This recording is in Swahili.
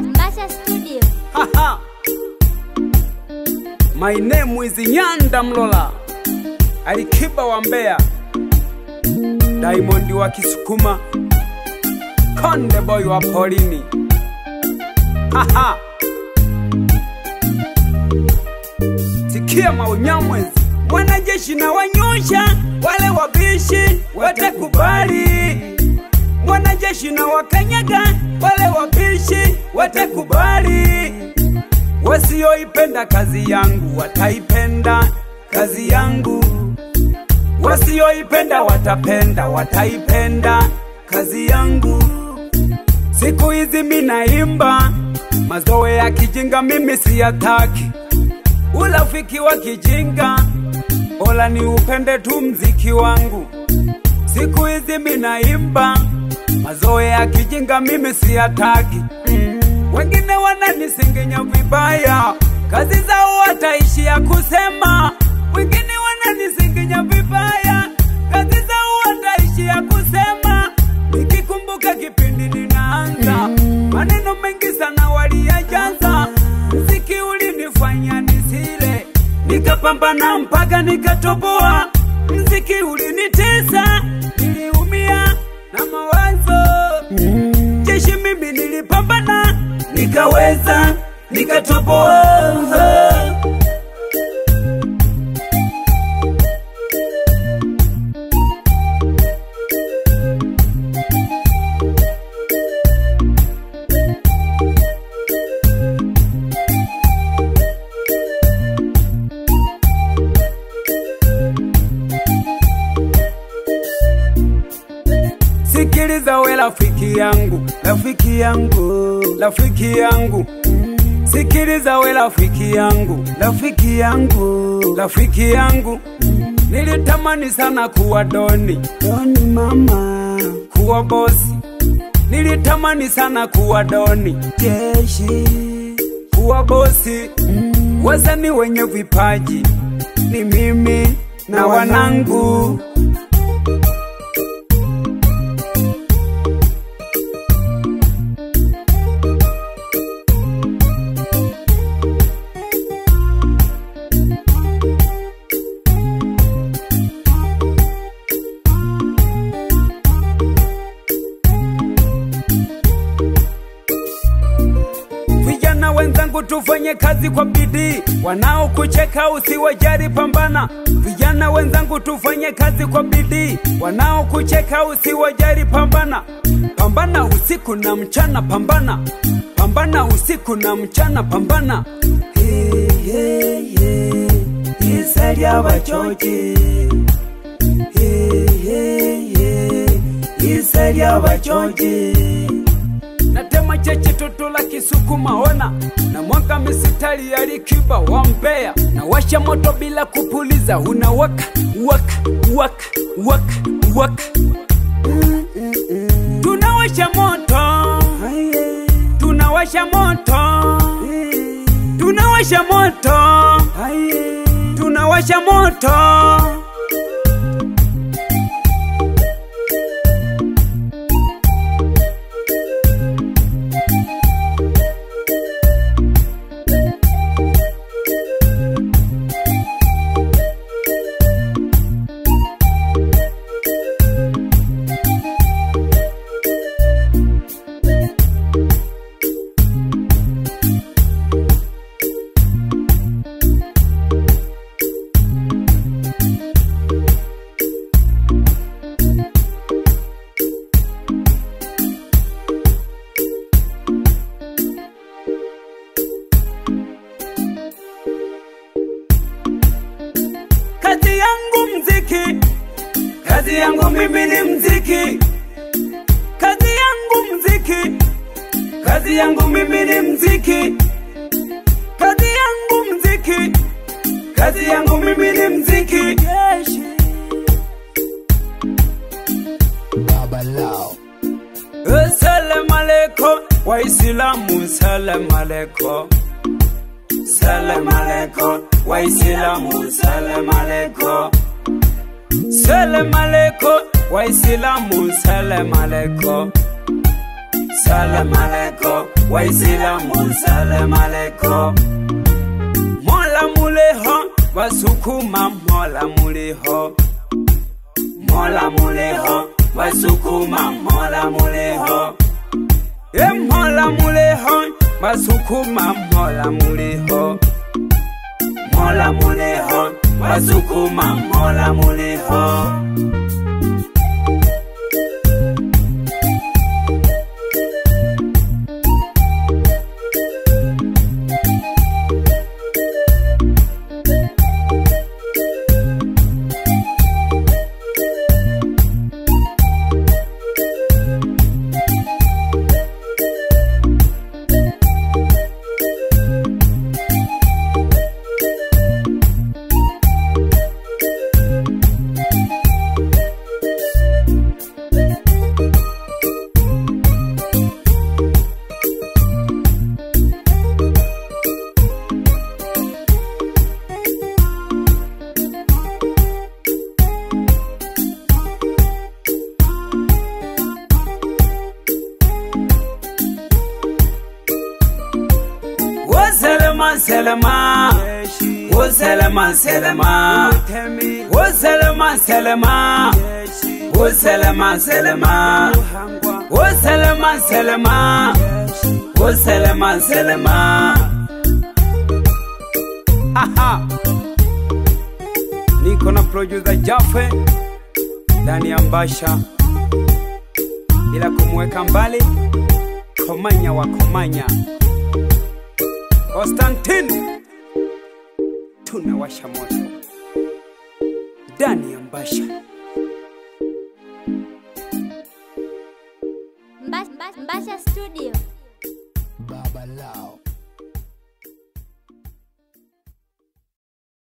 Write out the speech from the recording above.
Basha Studio. Haha. My name is Nyanda Mlola, Alikiba wa Mbeya, Diamond wa Kisukuma, Konde Boy wa Polini. Haha. Sikia Maunyamwezi, wanajeshi na wanyosha, wale wabishi watakubali. Wanajeshi na wakanyaga, wale wabishi watakubali. Wasioipenda kazi yangu wataipenda kazi yangu, wasioipenda wataipenda kazi yangu. Siku hizi minaimba mazoe ya kijinga, mimi siyataki urafiki wa kijinga, bora ni upende tu mziki wangu. Siku hizi minaimba mazoe ya kijinga, mimi siyataki. Wengine wananisengenya vibaya, kazi zao wataishia kusema. Wengine wananisengenya vibaya, kazi zao wataishia kusema. Nikikumbuka kipindi ninaanza, maneno mengi sana waliyajaza. Muziki ulinifanya nisile, nikapambana mpaka nikatoboa. Muziki ulinitesa, niliumia na mawazo. Jeshi mimi nilipambana, nikaweza, nikatoboa. Sikiliza we rafiki yangu, rafiki yangu, rafiki yangu. Sikiliza we rafiki yangu, rafiki yangu, rafiki yangu. Nilitamani sana kuwa doni mama, kuwa bosi. Nilitamani sana kuwa doni jeshi, kuwa bosi. Wasanii wenye vipaji ni mimi na wanangu. Vijana wenzangu tufanye kazi kwa bidii, wanao kucheka usiwajali, pambana. Vijana wenzangu tufanye kazi kwa bidii, wanao kucheka usiwajali, pambana. Pambana usiku na mchana, pambana. Pambana usiku na mchana, pambana. Hey, hey, hey, isari abachoje. Hey, hey, hey, isari abachoje. Natema cheche toto la Kisukuma ona, na mwaka misitari ya Alikiba wa Mbeya. Na washa moto bila kupuliza, unawaka, waka, waka, waka, waka. Tunawasha moto, tunawasha moto, tunawasha moto, tunawasha moto. Kazi yangu mziki, kazi yangu mimi ni mziki. Kazi yangu mziki, kazi yangu mimi ni mziki. Kazi yangu mziki, kazi yangu mimi ni mziki. Baba Lao. Assalamu alaikum Waislamu, salamu alaikum. Salamu alaikum Waislamu, salamu alaikum. Salamu alaikum Waislamu, salamu alaikum. Salam aleikum, Waislamu salam aleikum. Mola muleho, Wasukuma Mola muleho. Mola muleho, Wasukuma Mola muleho. Mola muleho, Wasukuma Mola muleho. Mola muleho, Wasukuma Mola muleho. Selema, oh Selema, Selema, oh Selema, Selema, oh Selema, Selema, oh Selema, Selema, oh Selema, Selema. Aha, niko na producer Jaffe ndani ya Mbasha, bila kumweka mbali Komanya wa Komanya. Constantine, tunawasha moto ndani ya Mbasha. Mbasha Studio. Baba Lao.